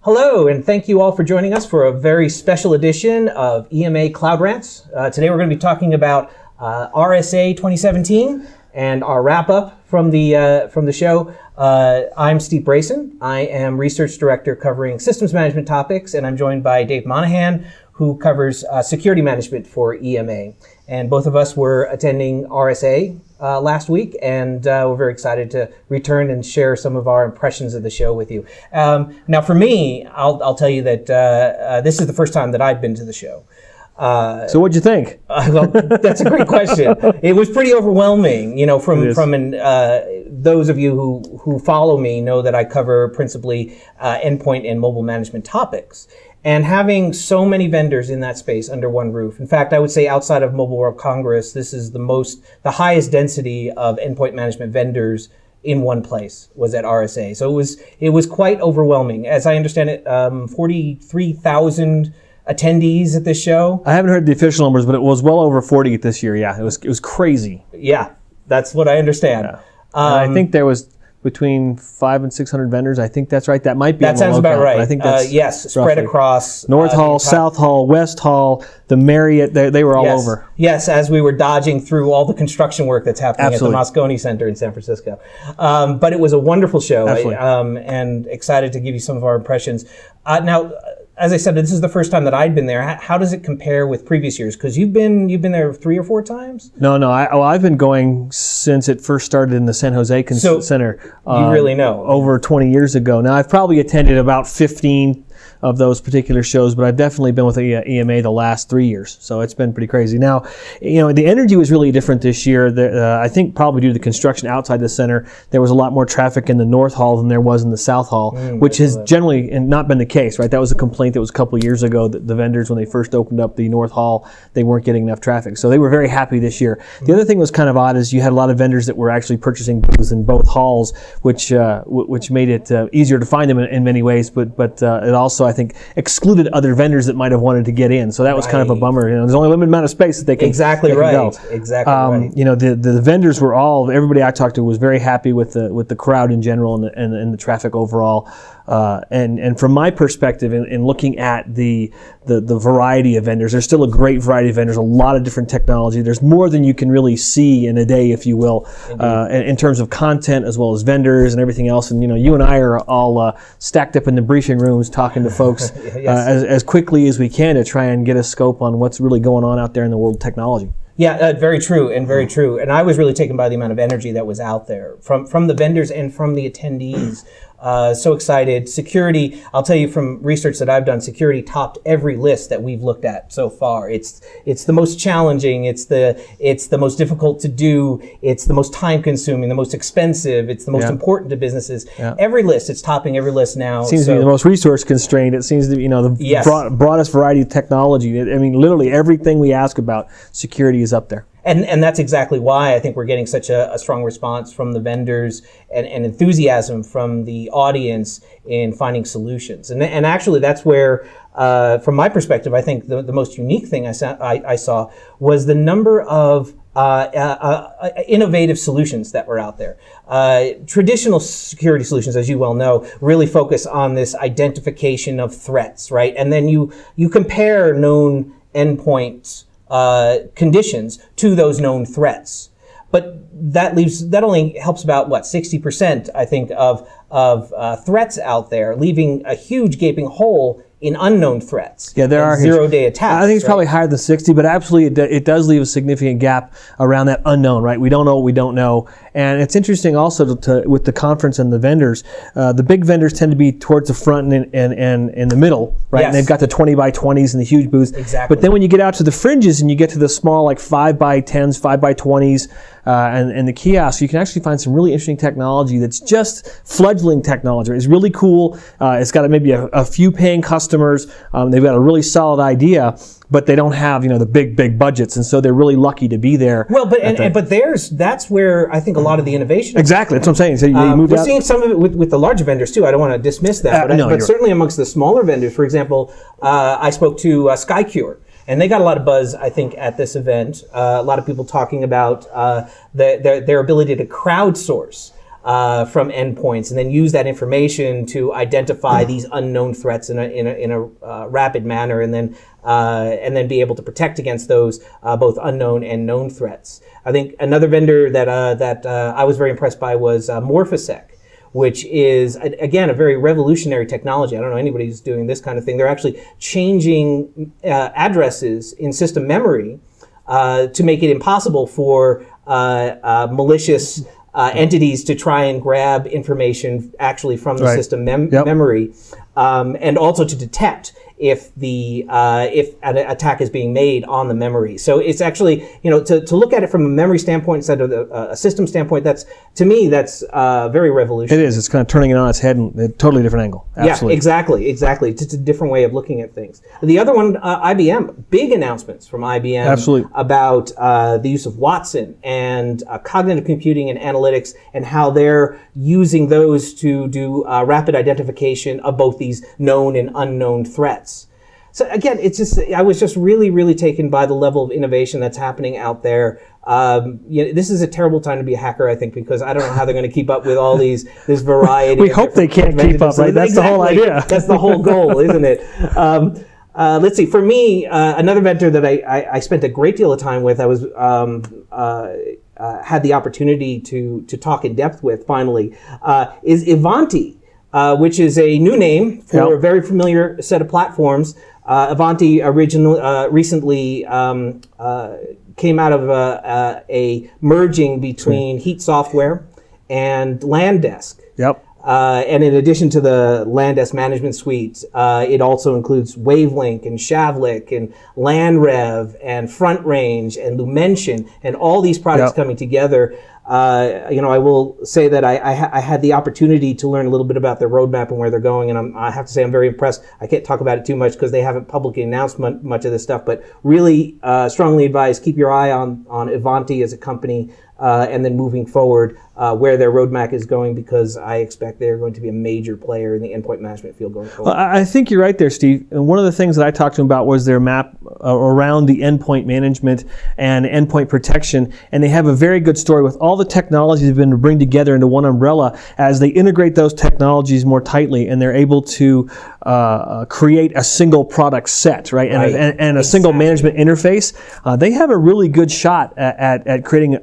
Hello, and thank you all for joining us for a very special edition of EMA Cloud Rant. Today we're going to be talking about RSA 2017 and our wrap-up from the show. I'm Steve Brasen. I am Research Director covering Systems Management topics, and I'm joined by Dave Monahan, who covers security management for EMA. And both of us were attending RSA last week, and we're very excited to return and share some of our impressions of the show with you. Now, for me, I'll tell you that this is the first time that I've been to the show. So what'd you think? Well, that's a great question. It was pretty overwhelming. You know, those of you who follow me know that I cover principally endpoint and mobile management topics. And having so many vendors in that space under one roof. In fact, I would say outside of Mobile World Congress, this is the highest density of endpoint management vendors in one place was at RSA. So it was quite overwhelming. As I understand it, 43,000 attendees at this show. I haven't heard the official numbers, but it was well over 40 this year. Yeah, it was crazy. Yeah, that's what I understand. Yeah. I think there was between 500 and 600 vendors. I think that's right. That might be. That sounds about right. I think that's yes, spread across North Hall, South Hall, West Hall, the Marriott. They were all over. Yes, as we were dodging through all the construction work that's happening Absolutely. at the Moscone Center in San Francisco. But it was a wonderful show, and excited to give you some of our impressions. Now, as I said, this is the first time that I'd been there. How does it compare with previous years? Because you've been there 3 or 4 times? No. I've been going since it first started in the San Jose Center. You really know. Over 20 years ago. Now, I've probably attended about 15 of those particular shows, but I've definitely been with EMA the last 3 years. So it's been pretty crazy. Now, you know, the energy was really different this year. I think probably due to the construction outside the center, there was a lot more traffic in the North Hall than there was in the South Hall, which has generally not been the case, right? That was a complaint that was a couple of years ago that the vendors, when they first opened up the North Hall, they weren't getting enough traffic. So they were very happy this year. The other thing that was kind of odd is you had a lot of vendors that were actually purchasing booths in both halls, which made it easier to find them in many ways, but it also, I think, excluded other vendors that might have wanted to get in. So that was kind of a bummer. You know, there's only a limited amount of space that they can Exactly right. You know, the vendors were everybody I talked to was very happy with the crowd in general and the traffic overall. And from my perspective, in looking at the variety of vendors, there's still a great variety of vendors, a lot of different technology. There's more than you can really see in a day, if you will, in terms of content as well as vendors and everything else. And you know, you and I are all stacked up in the briefing rooms talking to folks as quickly as we can to try and get a scope on what's really going on out there in the world of technology. Yeah, very true. And I was really taken by the amount of energy that was out there from the vendors and from the attendees. So excited. Security, I'll tell you from research that I've done, security topped every list that we've looked at so far. It's the most challenging, it's the most difficult to do, it's the most time consuming, the most expensive, it's the most important to businesses. Every list, it's topping every list now. It seems to be the most resource constrained. It seems to be, you know, the broadest variety of technology. I mean, literally everything we ask about security is up there. And that's exactly why I think we're getting such a strong response from the vendors and enthusiasm from the audience in finding solutions. And actually, that's where, from my perspective, I think the most unique thing I saw was the number of innovative solutions that were out there. Traditional security solutions, as you well know, really focus on this identification of threats, right? And then you compare known endpoints conditions to those known threats. But that only helps about 60%, I think, of threats out there, leaving a huge gaping hole in unknown threats. Yeah, there are zero-day attacks. I think it's probably higher than 60, but absolutely it does leave a significant gap around that unknown, right? We don't know what we don't know. And it's interesting also with the conference and the vendors, the big vendors tend to be towards the front and in the middle, right? Yes. And they've got the 20 by 20s and the huge booths. Exactly. But then when you get out to the fringes and you get to the small, like 5 by 10s, 5 by 20s, and the kiosks, you can actually find some really interesting technology that's just fledgling technology. It's really cool. It's got maybe a few paying customers. They've got a really solid idea, but they don't have, the big budgets, and so they're really lucky to be there. Well, but that's where I think a lot of the innovation. Exactly, that's what I'm saying. So you moved we're seeing some of it with the larger vendors too. I don't want to dismiss that, but certainly amongst the smaller vendors, for example, I spoke to Skycure. And they got a lot of buzz, I think, at this event. A lot of people talking about their ability to crowdsource from endpoints, and then use that information to identify these unknown threats in a rapid manner, and then be able to protect against those both unknown and known threats. I think another vendor that I was very impressed by was Morphisec, which is, again, a very revolutionary technology. I don't know anybody who's doing this kind of thing. They're actually changing addresses in system memory to make it impossible for malicious entities to try and grab information actually from the system memory, and also to detect if an attack is being made on the memory. So it's actually, to look at it from a memory standpoint instead of a system standpoint, to me that's very revolutionary. It is. It's kind of turning it on its head in a totally different angle. Absolutely. Yeah, exactly. It's a different way of looking at things. The other one, IBM, big announcements from IBM Absolutely. About the use of Watson and cognitive computing and analytics, and how they're using those to do rapid identification of both these known and unknown threats. So again, I was just really, really taken by the level of innovation that's happening out there. This is a terrible time to be a hacker, I think, because I don't know how they're going to keep up with all this variety. We hope they can't keep up, right? That's the whole idea. That's the whole goal, isn't it? Let's see. For me, another vendor that I spent a great deal of time with, I was had the opportunity to talk in depth with finally, is Ivanti. Which is a new name for a very familiar set of platforms. Ivanti recently came out of a merging between Heat Software and Landesk. Yep. And in addition to the Landesk management suite, it also includes Wavelink and Shavlik and LandRev and Front Range and Lumention, and all these products coming together. I will say that I had the opportunity to learn a little bit about their roadmap and where they're going, and I have to say I'm very impressed. I can't talk about it too much because they haven't publicly announced much of this stuff, but really strongly advise keep your eye on Ivanti as a company, and then moving forward where their roadmap is going, because I expect they're going to be a major player in the endpoint management field going forward. Well, I think you're right there, Steve. And one of the things that I talked to them about was their map around the endpoint management and endpoint protection. And they have a very good story with all the technologies they've been to bring together into one umbrella as they integrate those technologies more tightly, and they're able to create a single product set, right? And a single management interface. They have a really good shot at creating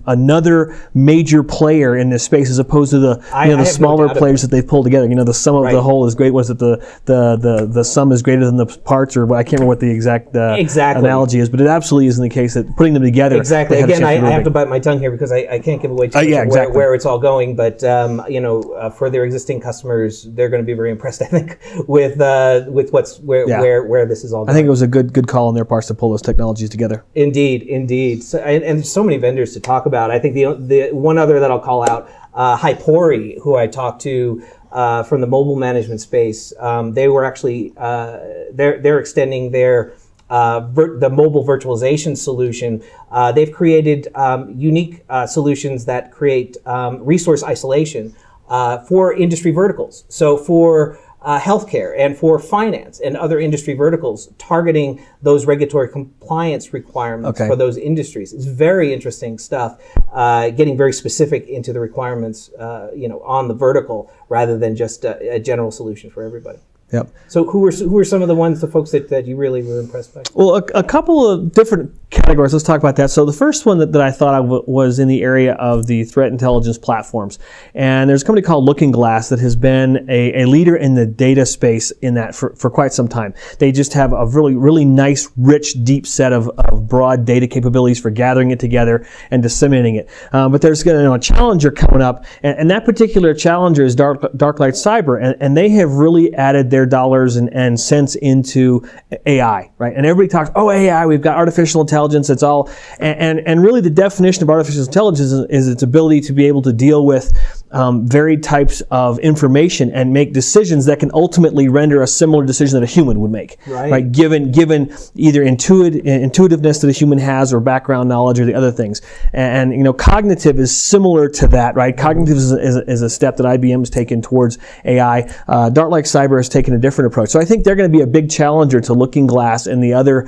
another major player in this space, as opposed to the smaller players that they've pulled together. The sum of the whole is great. Was it the sum is greater than the parts, or I can't remember what the exact analogy is, but it absolutely is in the case that putting them together. Exactly. Again, I have to bite my tongue here because I can't give away too much where it's all going. But for their existing customers, they're going to be very impressed, I think, with where this is all going. I think it was a good call on their parts to pull those technologies together. Indeed. So, and so many vendors to talk about. I think the one other that I'll call out, Hypori, who I talked to from the mobile management space. They were actually they're extending their the mobile virtualization solution. They've created unique solutions that create resource isolation for industry verticals. So for healthcare and for finance and other industry verticals, targeting those regulatory compliance requirements for those industries. It's very interesting stuff, getting very specific into the requirements, on the vertical rather than just a general solution for everybody. Yep. So who were some of the folks that you really were impressed by? Well, a couple of different categories. Let's talk about that. So the first one that I thought of was in the area of the threat intelligence platforms. And there's a company called Looking Glass that has been a leader in the data space in that for quite some time. They just have a really, really nice, rich, deep set of broad data capabilities for gathering it together and disseminating it. But there's a challenger coming up, and that particular challenger is Darklight Cyber, and they have really added their dollars and cents into AI, right? And everybody talks, AI, we've got artificial intelligence, it's all, and really the definition of artificial intelligence is its ability to be able to deal with varied types of information and make decisions that can ultimately render a similar decision that a human would make, right? Given either intuitiveness that a human has or background knowledge or the other things. And cognitive is similar to that, right? Cognitive is a step that IBM has taken towards AI. Darklight Cyber has taken a different approach. So I think they're going to be a big challenger to Looking Glass and the other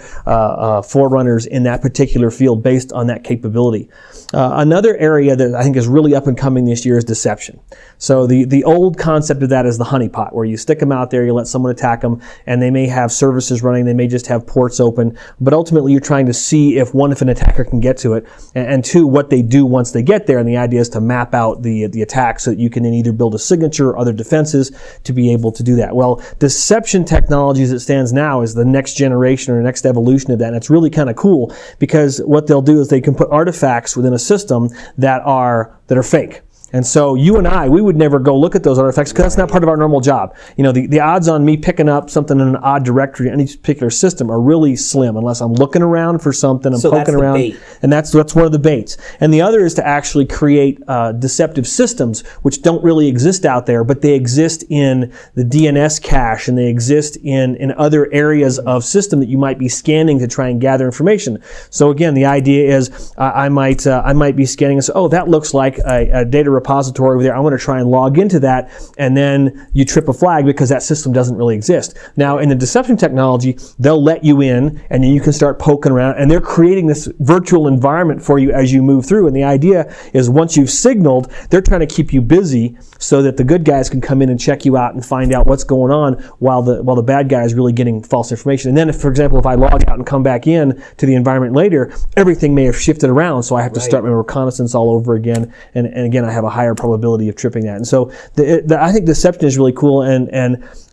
forerunners in that particular field based on that capability. Another area that I think is really up and coming this year is deception. deception. So the old concept of that is the honeypot, where you stick them out there, you let someone attack them, and they may have services running, they may just have ports open, but ultimately you're trying to see if an attacker can get to it, and two, what they do once they get there. And the idea is to map out the attack so that you can then either build a signature or other defenses to be able to do that. Well, deception technology as it stands now is the next generation or next evolution of that, and it's really kind of cool, because what they'll do is they can put artifacts within a system that are fake. And so you and I, we would never go look at those artifacts because that's not part of our normal job. You know, the odds on me picking up something in an odd directory in any particular system are really slim unless I'm looking around for something, I'm poking around. Bait. And that's one of the baits. And the other is to actually create deceptive systems which don't really exist out there, but they exist in the DNS cache and they exist in other areas of system that you might be scanning to try and gather information. So again, the idea is I might be scanning and say, oh, that looks like a data repository over there. I'm going to try and log into that, and then you trip a flag because that system doesn't really exist. Now, in the deception technology, they'll let you in, and then you can start poking around, and they're creating this virtual environment for you as you move through. And the idea is once you've signaled, they're trying to keep you busy so that the good guys can come in and check you out and find out what's going on while the bad guy is really getting false information. And then, if, for example, if I log out and come back in to the environment later, everything may have shifted around, so I have to start my reconnaissance all over again. And again, I have a higher probability of tripping that. And so I think deception is really cool. And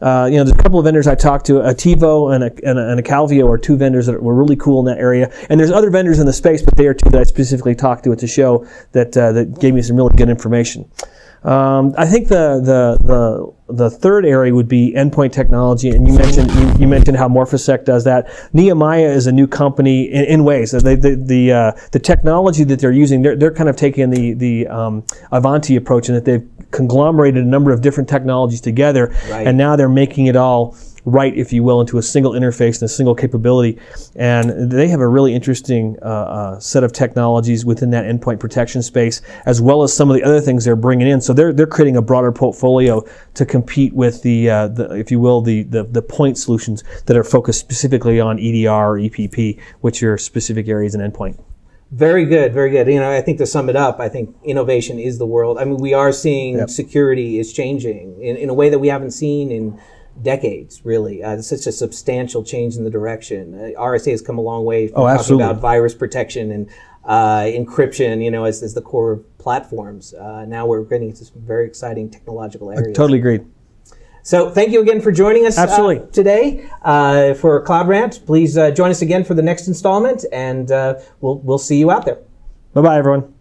there's a couple of vendors I talked to. Attivo and Acalvio are two vendors that were really cool in that area. And there's other vendors in the space, but they are two that I specifically talked to at the show that gave me some really good information. I think the third area would be endpoint technology, and you mentioned how Morphisec does that. Nehemiah is a new company in ways. The technology that they're using, they're kind of taking the Ivanti approach, in that they've conglomerated a number of different technologies together, and now they're making it all right, if you will, into a single interface and a single capability. And they have a really interesting set of technologies within that endpoint protection space, as well as some of the other things they're bringing in. So they're creating a broader portfolio to compete with the if you will, the point solutions that are focused specifically on EDR or EPP, which are specific areas in endpoint. Very good, very good. You know, I think to sum it up, I think innovation is the world. I mean, we are seeing security is changing in a way that we haven't seen in decades, really. It's such a substantial change in the direction. RSA has come a long way from talking about virus protection and encryption, you know, as the core platforms. Now we're getting into some very exciting technological areas. I totally agree. So thank you again for joining us today for Cloud Rant. Please join us again for the next installment, and we'll see you out there. Bye-bye, everyone.